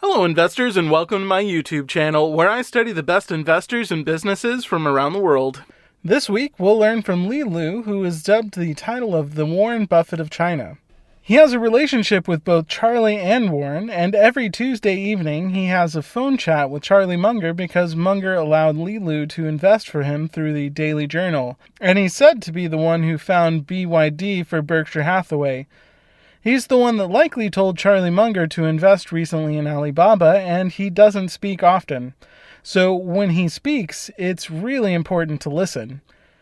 Hello investors and welcome to my YouTube channel where I study the best investors and businesses from around the world. This week we'll learn from Li Lu, who is dubbed the title of the Warren Buffett of China. He has a relationship with both Charlie and Warren, and every Tuesday evening he has a phone chat with Charlie Munger because Munger allowed Li Lu to invest for him through the Daily Journal, and he's said to be the one who found BYD for Berkshire Hathaway. He's the one that likely told Charlie Munger to invest recently in Alibaba, and he doesn't speak often. So when he speaks, it's really important to listen.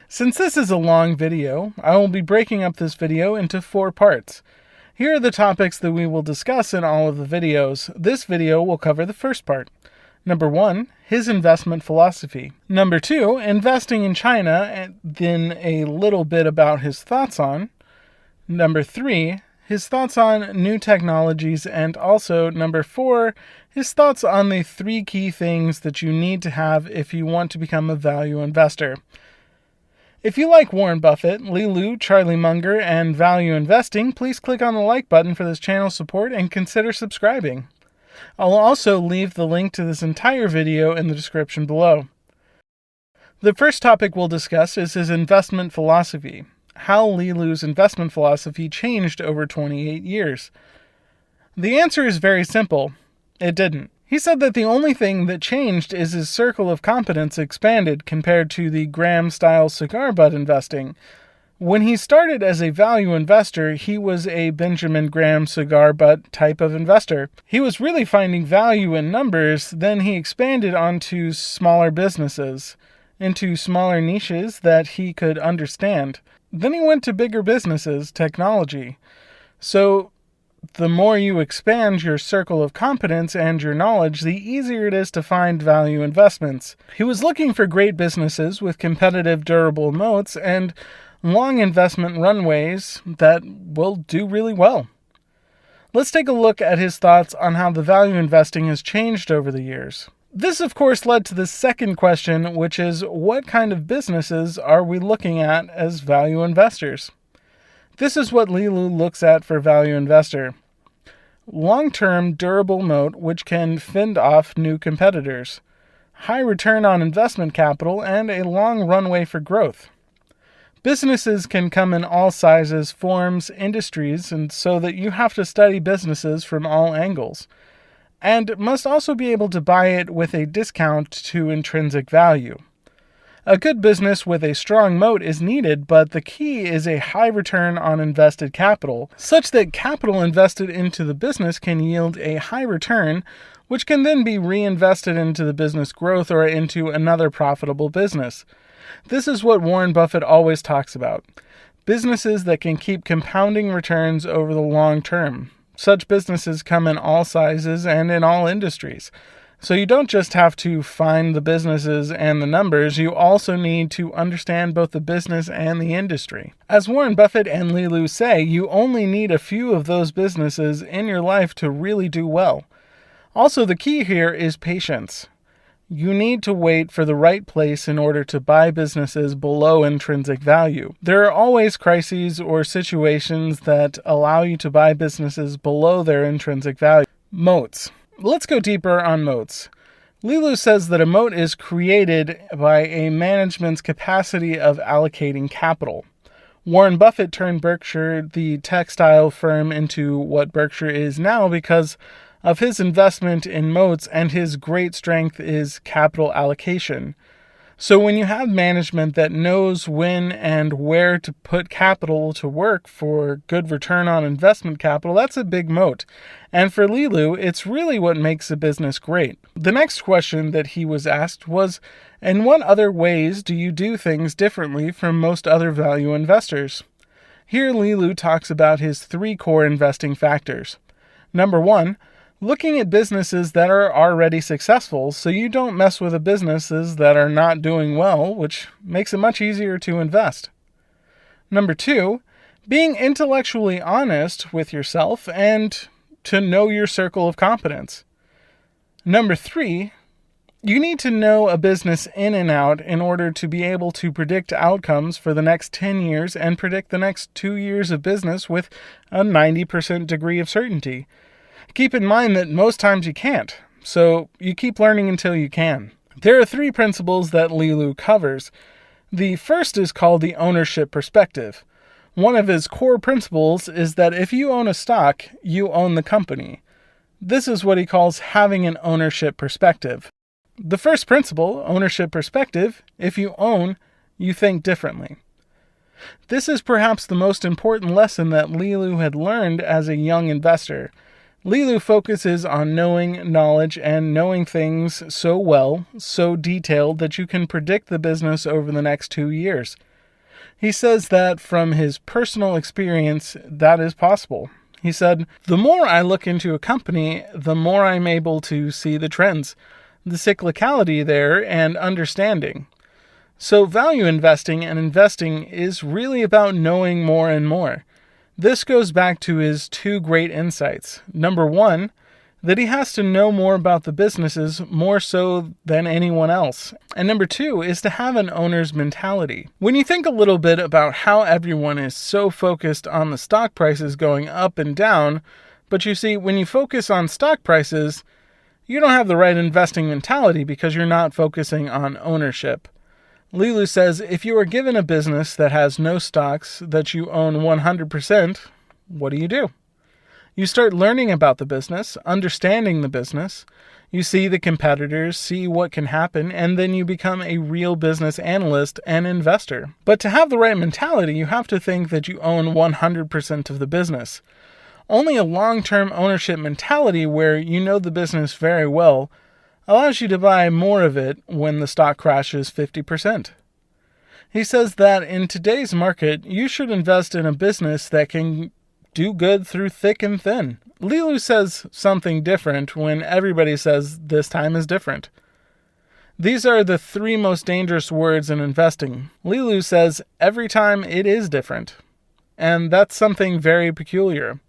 Since this is a long video, I will be breaking up this video into 4 parts. Here are the topics that we will discuss in all of the videos. This video will cover the first part. Number 1, his investment philosophy. Number 2, investing in China, and then a little bit about his thoughts on. Number 3, his thoughts on new technologies, and also number 4, his thoughts on the 3 key things that you need to have if you want to become a value investor. If you like Warren Buffett, Li Lu, Charlie Munger, and value investing, please click on the like button for this channel's support and consider subscribing. I'll also leave the link to this entire video in the description below. The first topic we'll discuss is his investment philosophy. How Li Lu's investment philosophy changed over 28 years. The answer is very simple. It didn't. He said that the only thing that changed is his circle of competence expanded compared to the Graham-style cigar butt investing. When he started as a value investor, he was a Benjamin Graham cigar butt type of investor. He was really finding value in numbers, then he expanded onto smaller businesses, into smaller niches that he could understand. Then he went to bigger businesses, technology. So the more you expand your circle of competence and your knowledge, the easier it is to find value investments. He was looking for great businesses with competitive, durable moats and long investment runways that will do really well. Let's take a look at his thoughts on how the value investing has changed over the years. This, of course, led to the second question, which is, what kind of businesses are we looking at as value investors? This is what Li Lu looks at for value investor. Long-term, durable moat which can fend off new competitors. High return on investment capital and a long runway for growth. Businesses can come in all sizes, forms, industries, and so that you have to study businesses from all angles. And must also be able to buy it with a discount to intrinsic value. A good business with a strong moat is needed, but the key is a high return on invested capital, such that capital invested into the business can yield a high return, which can then be reinvested into the business growth or into another profitable business. This is what Warren Buffett always talks about. Businesses that can keep compounding returns over the long term. Such businesses come in all sizes and in all industries. So you don't just have to find the businesses and the numbers, you also need to understand both the business and the industry. As Warren Buffett and Li Lu say, you only need a few of those businesses in your life to really do well. Also, the key here is patience. You need to wait for the right place in order to buy businesses below intrinsic value. There are always crises or situations that allow you to buy businesses below their intrinsic value. Moats. Let's go deeper on moats. Li Lu says that a moat is created by a management's capacity of allocating capital. Warren Buffett turned Berkshire, the textile firm, into what Berkshire is now because of his investment in moats, and his great strength is capital allocation. So when you have management that knows when and where to put capital to work for good return on investment capital, that's a big moat. And for Li Lu, it's really what makes a business great. The next question that he was asked was, in what other ways do you do things differently from most other value investors? Here Li Lu talks about his 3 core investing factors. Number 1, looking at businesses that are already successful, so you don't mess with the businesses that are not doing well, which makes it much easier to invest. Number 2, being intellectually honest with yourself and to know your circle of competence. Number 3, you need to know a business in and out in order to be able to predict outcomes for the next 10 years and predict the next 2 years of business with a 90% degree of certainty. Keep in mind that most times you can't, so you keep learning until you can. There are 3 principles that Li Lu covers. The first is called the ownership perspective. One of his core principles is that if you own a stock, you own the company. This is what he calls having an ownership perspective. The first principle, ownership perspective, if you own, you think differently. This is perhaps the most important lesson that Li Lu had learned as a young investor. Li Lu focuses on knowing knowledge and knowing things so well, so detailed that you can predict the business over the next 2 years. He says that from his personal experience, that is possible. He said, "The more I look into a company, the more I'm able to see the trends, the cyclicality there, and understanding." So value investing and investing is really about knowing more and more. This goes back to his 2 great insights. Number 1, that he has to know more about the businesses more so than anyone else. And number 2 is to have an owner's mentality. When you think a little bit about how everyone is so focused on the stock prices going up and down, but you see, when you focus on stock prices, you don't have the right investing mentality because you're not focusing on ownership. Li Lu says if you are given a business that has no stocks that you own 100%, what do? You start learning about the business, understanding the business. You see the competitors, see what can happen, and then you become a real business analyst and investor. But to have the right mentality, you have to think that you own 100% of the business. Only a long-term ownership mentality where you know the business very well allows you to buy more of it when the stock crashes 50%. He says that in today's market, you should invest in a business that can do good through thick and thin. Li Lu says something different when everybody says this time is different. These are the 3 most dangerous words in investing. Li Lu says every time it is different. And that's something very peculiar.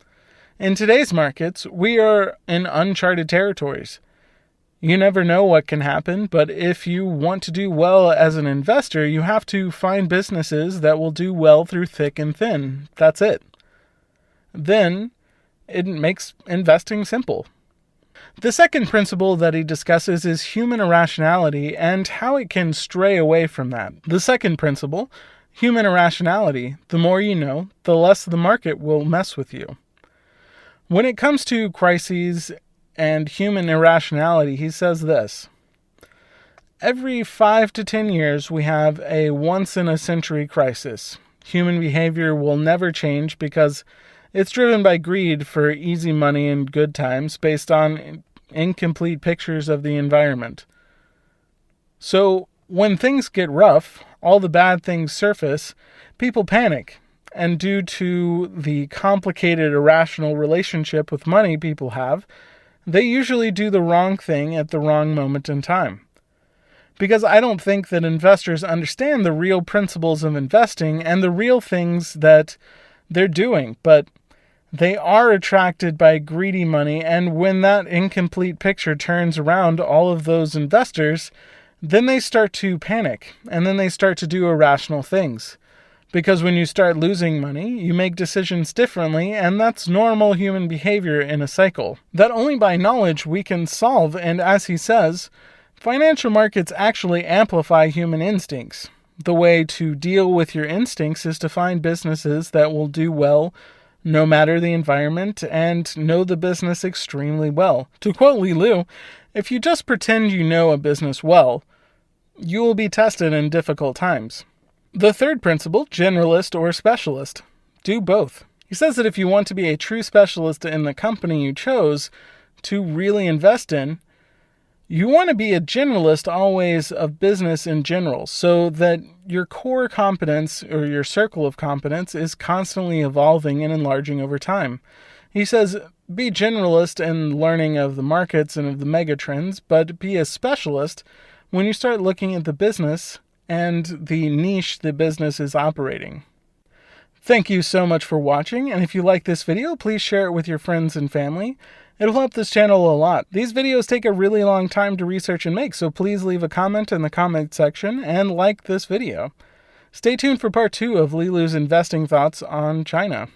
In today's markets, we are in uncharted territories. You never know what can happen, but if you want to do well as an investor, you have to find businesses that will do well through thick and thin. That's it. Then it makes investing simple. The second principle that he discusses is human irrationality and how it can stray away from that. The second principle, human irrationality, the more you know, the less the market will mess with you. When it comes to crises and human irrationality, he says this: every 5 to 10 years we have a once-in-a-century crisis. Human behavior will never change because it's driven by greed for easy money and good times based on incomplete pictures of the environment. So when things get rough, all the bad things surface, people panic. And due to the complicated irrational relationship with money people have, they usually do the wrong thing at the wrong moment in time. Because I don't think that investors understand the real principles of investing and the real things that they're doing, but they are attracted by greedy money, and when that incomplete picture turns around all of those investors, then they start to panic, and then they start to do irrational things. Because when you start losing money, you make decisions differently, and that's normal human behavior in a cycle that only by knowledge we can solve. And as he says, financial markets actually amplify human instincts. The way to deal with your instincts is to find businesses that will do well no matter the environment and know the business extremely well. To quote Li Lu, if you just pretend you know a business well, you will be tested in difficult times. The third principle, generalist or specialist. Do both. He says that if you want to be a true specialist in the company you chose to really invest in, you want to be a generalist always of business in general, so that your core competence or your circle of competence is constantly evolving and enlarging over time. He says, be generalist in learning of the markets and of the mega trends, but be a specialist when you start looking at the business and the niche the business is operating. Thank you so much for watching, and if you like this video, please share it with your friends and family. It'll help this channel a lot. These videos take a really long time to research and make, so please leave a comment in the comment section and like this video. Stay tuned for part 2 of Li Lu's investing thoughts on China.